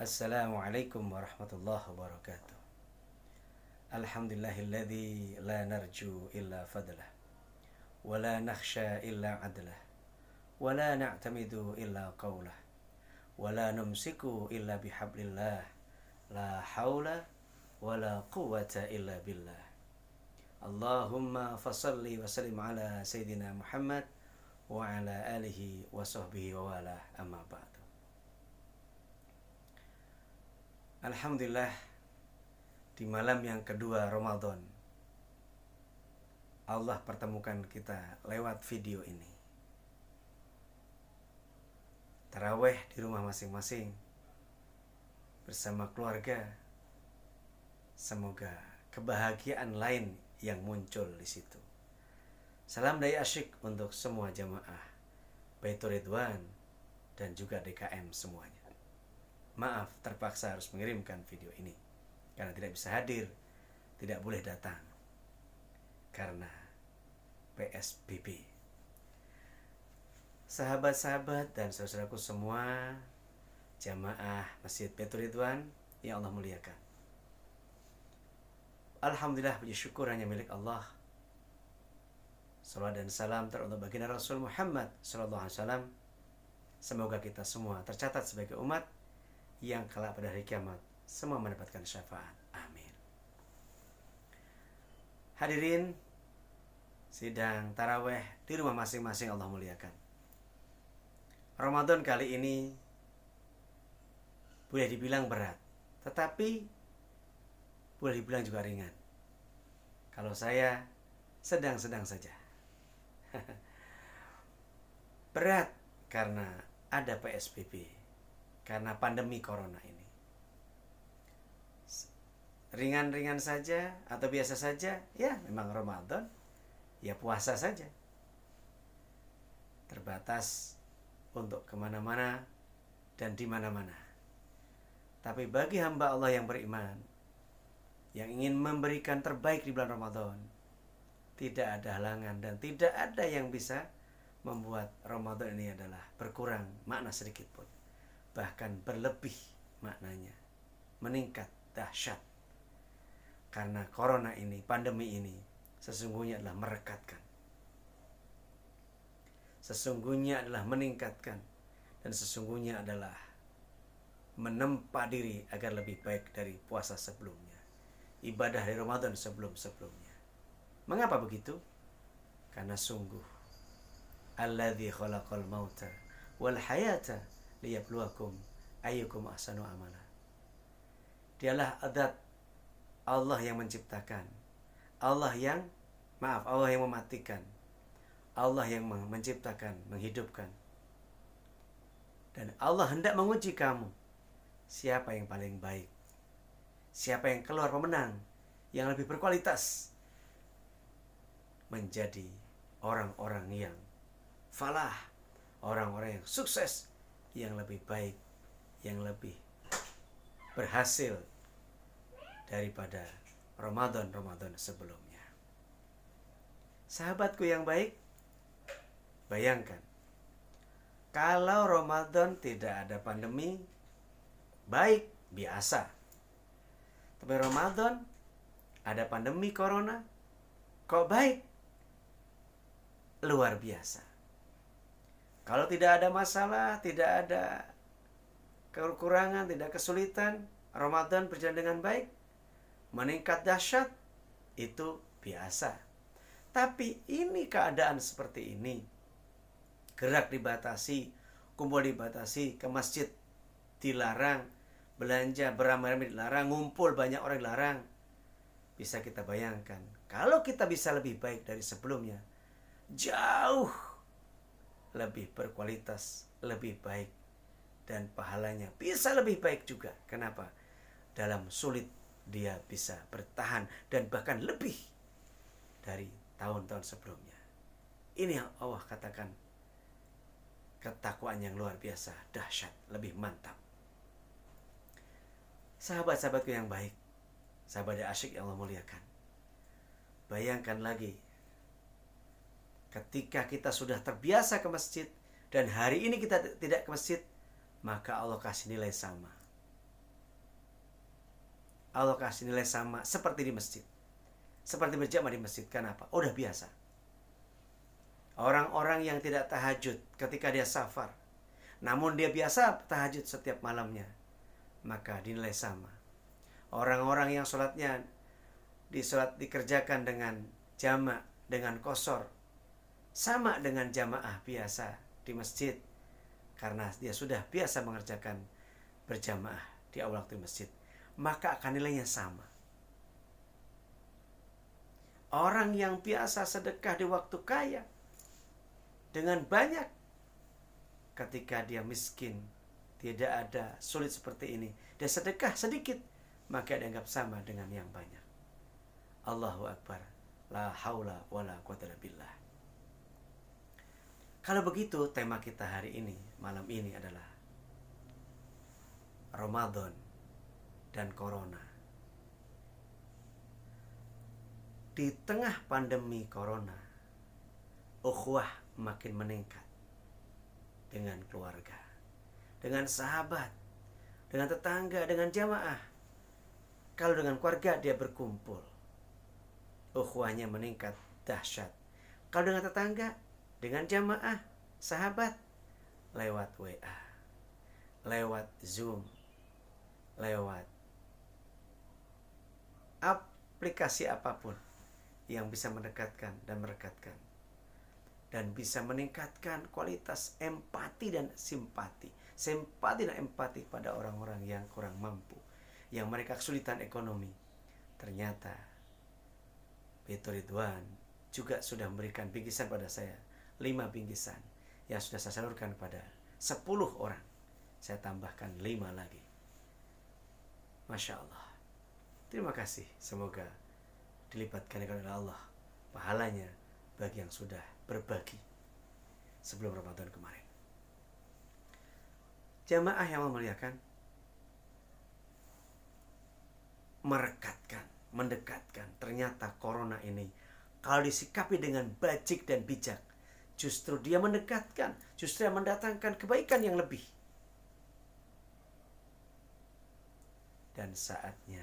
Assalamualaikum warahmatullahi wabarakatuh. Alhamdulillahilladzi la narju illa fadlah wa la nakhsha illa adlah wa la na'tamidu illa qawlah wa la numsiku illa bihablillah la hawla wa la quwwata illa billah. Allahumma fasalli wa sallim ala Sayyidina Muhammad wa ala alihi wa sahbihi wa wala amma ba'du. Alhamdulillah, di malam yang kedua Ramadan Allah pertemukan kita lewat video ini. Taraweh di rumah masing-masing bersama keluarga. Semoga kebahagiaan lain yang muncul di situ. Salam dai asyik untuk semua jamaah Baitur Ridwan dan juga DKM semuanya. Maaf terpaksa harus mengirimkan video ini karena tidak bisa hadir, tidak boleh datang karena PSBB. Sahabat-sahabat dan saudaraku semua jamaah Masjid Baitur Ridwan yang Allah muliakan, alhamdulillah, puji syukur hanya milik Allah. Salawat dan salam teruntuk baginda Rasul Muhammad sallallahu alaihi wasallam. Semoga kita semua tercatat sebagai umat yang kelak pada hari kiamat semua mendapatkan syafaat. Amin. Hadirin sidang taraweh di rumah masing-masing Allah muliakan. Ramadan kali ini boleh dibilang berat, tetapi boleh dibilang juga ringan. Kalau saya sedang-sedang saja. Berat karena ada PSBB. Karena pandemi corona ini. Ringan-ringan saja atau biasa saja, ya memang Ramadan, ya puasa saja. Terbatas untuk kemana-mana dan di mana-mana. Tapi bagi hamba Allah yang beriman, yang ingin memberikan terbaik di bulan Ramadan, tidak ada halangan dan tidak ada yang bisa membuat Ramadan ini adalah berkurang makna sedikit pun. Bahkan berlebih maknanya, meningkat dahsyat. Karena corona ini, pandemi ini sesungguhnya adalah merekatkan, sesungguhnya adalah meningkatkan, dan sesungguhnya adalah menempa diri agar lebih baik dari puasa sebelumnya, ibadah di Ramadan sebelum-sebelumnya. Mengapa begitu? Karena sungguh alladzi khalaqal mauta wal hayata liyabluwakum ayyukum ahsanu amala. Dialah zat Allah yang menciptakan, Allah yang mematikan, Allah yang menciptakan, menghidupkan. Dan Allah hendak menguji kamu, siapa yang paling baik, siapa yang keluar pemenang, yang lebih berkualitas, menjadi orang-orang yang falah, orang-orang yang sukses, yang lebih baik, yang lebih berhasil daripada Ramadan sebelumnya. Sahabatku yang baik, bayangkan kalau Ramadan tidak ada pandemi, baik, biasa. Tapi Ramadan ada pandemi corona, kok baik? Luar biasa. Kalau tidak ada masalah, tidak ada kekurangan, tidak kesulitan, Ramadan berjalan dengan baik, meningkat dahsyat, itu biasa. Tapi ini keadaan seperti ini, gerak dibatasi, kumpul dibatasi, ke masjid dilarang, belanja beramai-ramai dilarang, ngumpul banyak orang dilarang. Bisa kita bayangkan, kalau kita bisa lebih baik dari sebelumnya, jauh lebih berkualitas, lebih baik, dan pahalanya bisa lebih baik juga. Kenapa? Dalam sulit dia bisa bertahan dan bahkan lebih dari tahun-tahun sebelumnya. Ini yang Allah katakan ketakwaan yang luar biasa, dahsyat, lebih mantap. Sahabat-sahabatku yang baik, sahabat asyik yang Allah muliakan, bayangkan lagi ketika kita sudah terbiasa ke masjid dan hari ini kita tidak ke masjid, maka Allah kasih nilai sama. Allah kasih nilai sama seperti di masjid. Seperti berjamaah di masjid. Kenapa? Udah biasa. Orang-orang yang tidak tahajud ketika dia safar, namun dia biasa tahajud setiap malamnya, maka dinilai sama. Orang-orang yang sholatnya dikerjakan dengan jamak, dengan qashar, sama dengan jamaah biasa di masjid, karena dia sudah biasa mengerjakan berjamaah di awal waktu masjid, maka akan nilainya sama. Orang yang biasa sedekah di waktu kaya dengan banyak, ketika dia miskin, tidak ada, sulit seperti ini, dia sedekah sedikit, maka dianggap sama dengan yang banyak. Allahu Akbar. La haula wala quwwata illa billah. Kalau begitu, tema kita hari ini, malam ini adalah Ramadan dan Corona. Di tengah pandemi Corona, ukhuwah makin meningkat dengan keluarga, dengan sahabat, dengan tetangga, dengan jamaah. Kalau dengan keluarga dia berkumpul, ukhuwahnya meningkat dahsyat. Kalau dengan tetangga, dengan jamaah, sahabat, lewat WA, lewat Zoom, lewat aplikasi apapun yang bisa mendekatkan dan merekatkan, dan bisa meningkatkan kualitas empati dan simpati. Simpati dan empati pada orang-orang yang kurang mampu, yang mereka kesulitan ekonomi. Ternyata Beto Ridwan juga sudah memberikan bingkisan pada saya, 5 bingkisan yang sudah saya salurkan pada 10 orang. Saya tambahkan 5 lagi. Masya Allah. Terima kasih. Semoga dilipatkan oleh Allah pahalanya bagi yang sudah berbagi sebelum Ramadan kemarin. Jamaah yang memuliakan, merekatkan, mendekatkan. Ternyata Corona ini kalau disikapi dengan bajik dan bijak, justru dia mendekatkan, justru dia mendatangkan kebaikan yang lebih. Dan saatnya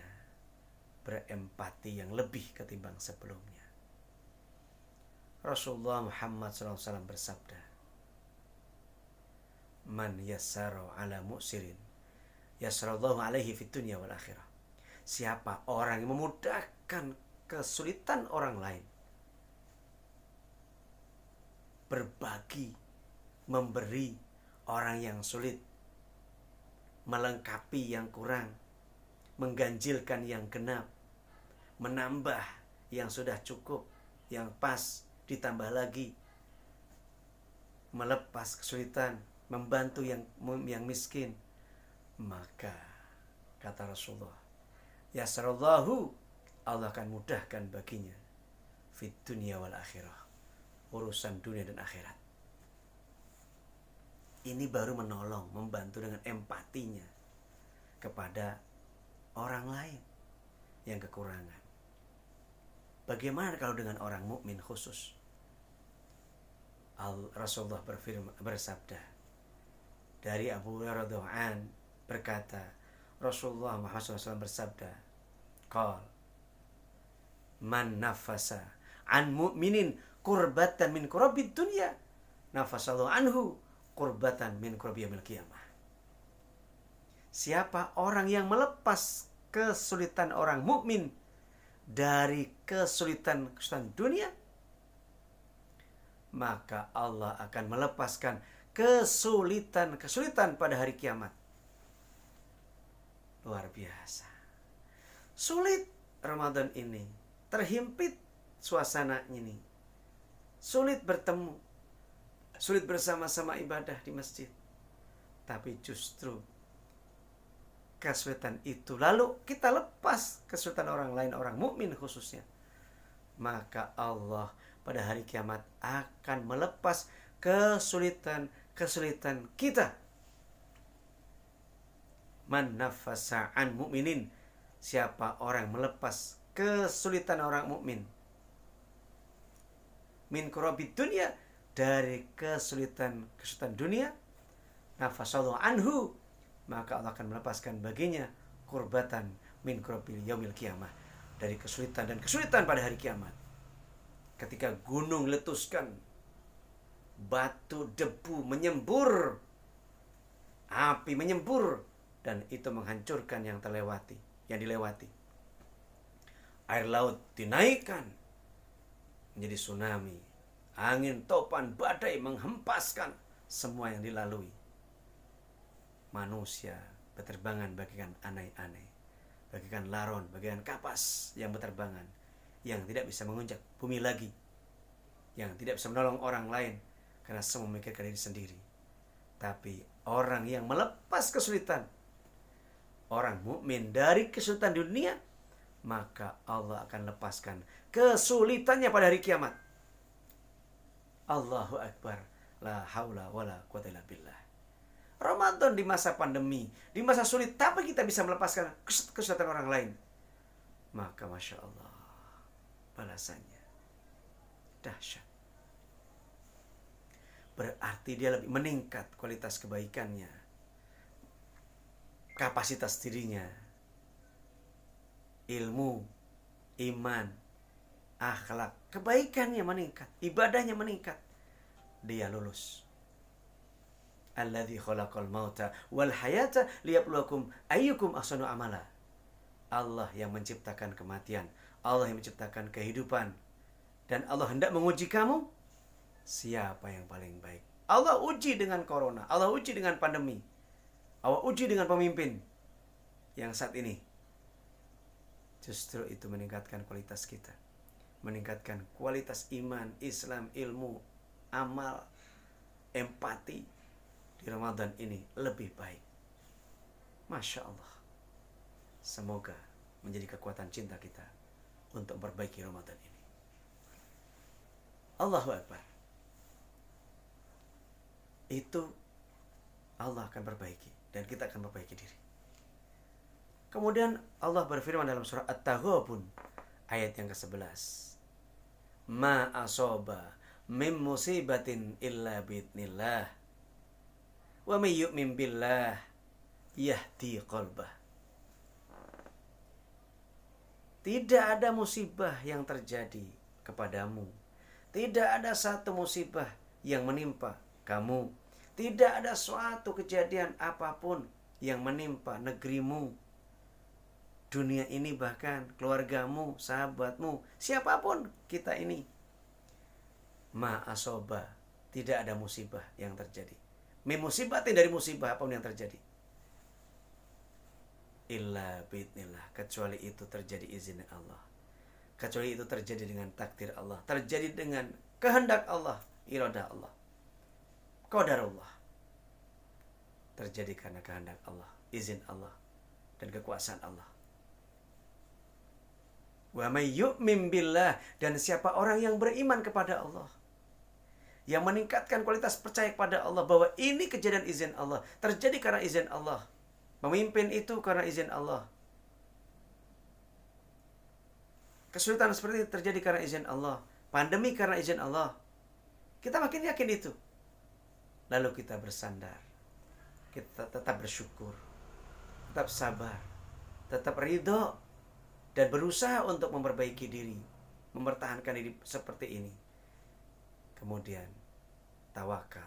berempati yang lebih ketimbang sebelumnya. Rasulullah Muhammad SAW bersabda, Man yassara ala mu'sirin yassarallahu alaihi fid dunya wal akhirah. Siapa orang yang memudahkan kesulitan orang lain, berbagi, memberi orang yang sulit, melengkapi yang kurang, mengganjilkan yang genap, menambah yang sudah cukup, yang pas, ditambah lagi, melepas kesulitan, membantu yang miskin, maka kata Rasulullah, yasrallahu, Allah akan mudahkan baginya fit dunya wal akhirah, urusan dunia dan akhirat. Ini baru menolong, membantu dengan empatinya kepada orang lain yang kekurangan. Bagaimana kalau dengan orang mukmin khusus? Rasulullah bersabda dari Abu Hurairah radhiyallahu anhu, berkata, Rasulullah Muhammad SAW bersabda, qal man nafasa an mu'minin kurbatan min kurabid dunya nafasallahu anhu kurbatan min kurabi yaumil qiyamah. Siapa orang yang melepas kesulitan orang mukmin dari kesulitan dunia, maka Allah akan melepaskan kesulitan pada hari kiamat. Luar biasa. Sulit Ramadan ini, terhimpit suasana ini, sulit bertemu, sulit bersama-sama ibadah di masjid. Tapi justru kesulitan itu, lalu kita lepas kesulitan orang lain, orang mukmin khususnya, maka Allah pada hari kiamat akan melepas kesulitan kita. Man nafasa an mu'minin, siapa orang melepas kesulitan orang mukmin, min kurabid dunya, dari kesulitan dunia, nafasallahu anhu, maka Allah akan melepaskan baginya kurbatan, min kurabil yaumil qiyamah, dari kesulitan dan kesulitan pada hari kiamat. Ketika gunung letuskan, batu debu menyembur, api menyembur, dan itu menghancurkan yang dilewati. Air laut dinaikkan menjadi tsunami, angin topan badai menghempaskan semua yang dilalui. Manusia berterbangan bagaikan anai-anai, bagaikan laron, bagaikan kapas yang berterbangan, yang tidak bisa menginjak bumi lagi, yang tidak bisa menolong orang lain karena semua memikirkan diri sendiri. Tapi orang yang melepas kesulitan, orang mukmin dari kesulitan dunia, maka Allah akan lepaskan kesulitannya pada hari kiamat. Allahu Akbar, la haula wala quwwata illa billah. Ramadan di masa pandemi, di masa sulit, tapi kita bisa melepaskan kesulitan orang lain, maka Masya Allah, balasannya dahsyat. Berarti dia lebih meningkat kualitas kebaikannya, kapasitas dirinya, ilmu, iman, akhlak, kebaikannya meningkat, ibadahnya meningkat. Dia lulus. Alladzi khalaqal mauta wal hayata liyabluwakum ayyukum ahsanu amala. Allah yang menciptakan kematian, Allah yang menciptakan kehidupan, dan Allah hendak menguji kamu siapa yang paling baik. Allah uji dengan corona, Allah uji dengan pandemi, Allah uji dengan pemimpin yang saat ini. Justru itu meningkatkan kualitas kita, meningkatkan kualitas iman, Islam, ilmu, amal, empati. Di Ramadan ini lebih baik. Masya Allah. Semoga menjadi kekuatan cinta kita untuk memperbaiki Ramadan ini. Allahu Akbar. Itu Allah akan perbaiki, dan kita akan perbaiki diri. Kemudian Allah berfirman dalam surah At-Taghabun ayat yang ke-11. Ma asoba mim musibatin illa bi'idznillah. Wa may yu'min billah yahdi qalbah. Tidak ada musibah yang terjadi kepadamu, tidak ada satu musibah yang menimpa kamu, tidak ada suatu kejadian apapun yang menimpa negerimu, dunia ini, bahkan keluargamu, sahabatmu, siapapun kita ini. Ma asoba, tidak ada musibah yang terjadi. Musibatin, dari musibah apapun yang terjadi, illa bi'idznillah, kecuali itu terjadi izin Allah, kecuali itu terjadi dengan takdir Allah, terjadi dengan kehendak Allah, iradah Allah, qadarullah, terjadi karena kehendak Allah, izin Allah, dan kekuasaan Allah. Wa may yu'min billah, dan siapa orang yang beriman kepada Allah, yang meningkatkan kualitas percaya kepada Allah, bahwa ini kejadian izin Allah, terjadi karena izin Allah, memimpin itu karena izin Allah, kesulitan seperti ini terjadi karena izin Allah, pandemi karena izin Allah, kita makin yakin itu. Lalu kita bersandar, kita tetap bersyukur, tetap sabar, tetap ridho, dan berusaha untuk memperbaiki diri, mempertahankan diri seperti ini. Kemudian tawakal,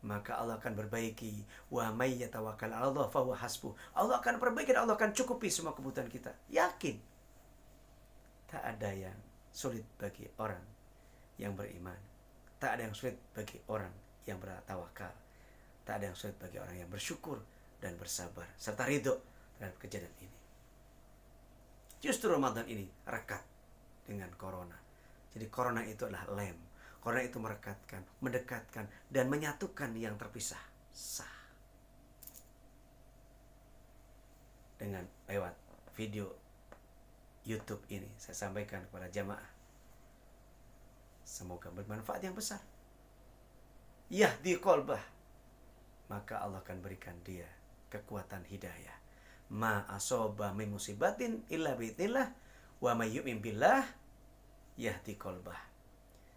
maka Allah akan perbaiki. Wa may yatawakkal 'ala Allah fa huwa hasbuh. Allah akan perbaiki, Allah akan cukupi semua kebutuhan kita. Yakin. Tak ada yang sulit bagi orang yang beriman. Tak ada yang sulit bagi orang yang bertawakal. Tak ada yang sulit bagi orang yang bersyukur dan bersabar serta ridho terhadap kejadian ini. Justru Ramadan ini rekat dengan corona. Jadi corona itu adalah lem. Corona itu merekatkan, mendekatkan, dan menyatukan yang terpisah. Sah. Dengan lewat video YouTube ini, saya sampaikan kepada jamaah. Semoga bermanfaat yang besar. Yahdi qalbah, maka Allah akan berikan dia kekuatan hidayah. Ma asoba min musibatin illa bi'idznillah wa may yu'min billah yahdi qalbah.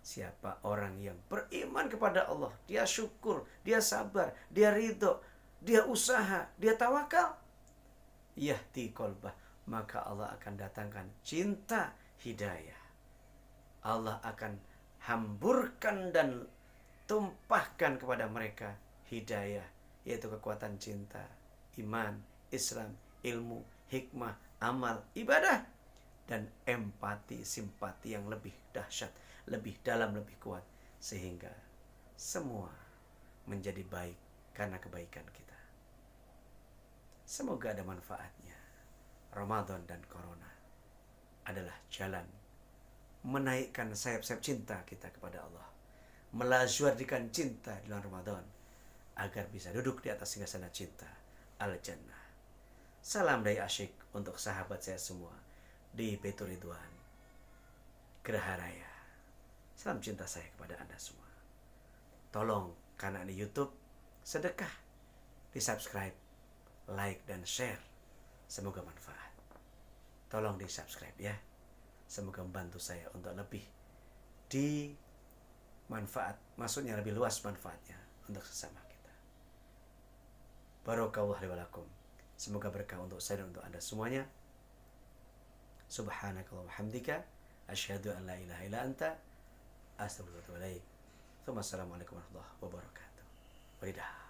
Siapa orang yang beriman kepada Allah, dia syukur, dia sabar, dia ridho, dia usaha, dia tawakal, yahdi qalbah, maka Allah akan datangkan cinta hidayah. Allah akan hamburkan dan tumpahkan kepada mereka hidayah, yaitu kekuatan cinta, iman, Islam, ilmu, hikmah, amal, ibadah, dan empati, simpati yang lebih dahsyat, lebih dalam, lebih kuat, sehingga semua menjadi baik karena kebaikan kita. Semoga ada manfaatnya. Ramadan dan Corona adalah jalan menaikkan sayap-sayap cinta kita kepada Allah, melazwardikan cinta di bulan Ramadan, agar bisa duduk di atas singgasana cinta Al-Jannah. Salam dari asyik untuk sahabat saya semua di Baitur Ridwan, Geraha Raya. Salam cinta saya kepada Anda semua. Tolong, karena di YouTube, sedekah, di subscribe, like, dan share. Semoga manfaat. Tolong di subscribe ya. Semoga membantu saya untuk lebih di manfaat, maksudnya lebih luas manfaatnya untuk sesama kita. Barakallahu li wa lakum. Semoga berkah untuk saya dan untuk Anda semuanya. Subhanakallahumma wa hamdika asyhadu an la ilaha illa anta astaghfiruka wa atubu ilaik. Assalamualaikum warahmatullahi wabarakatuh. Walidah.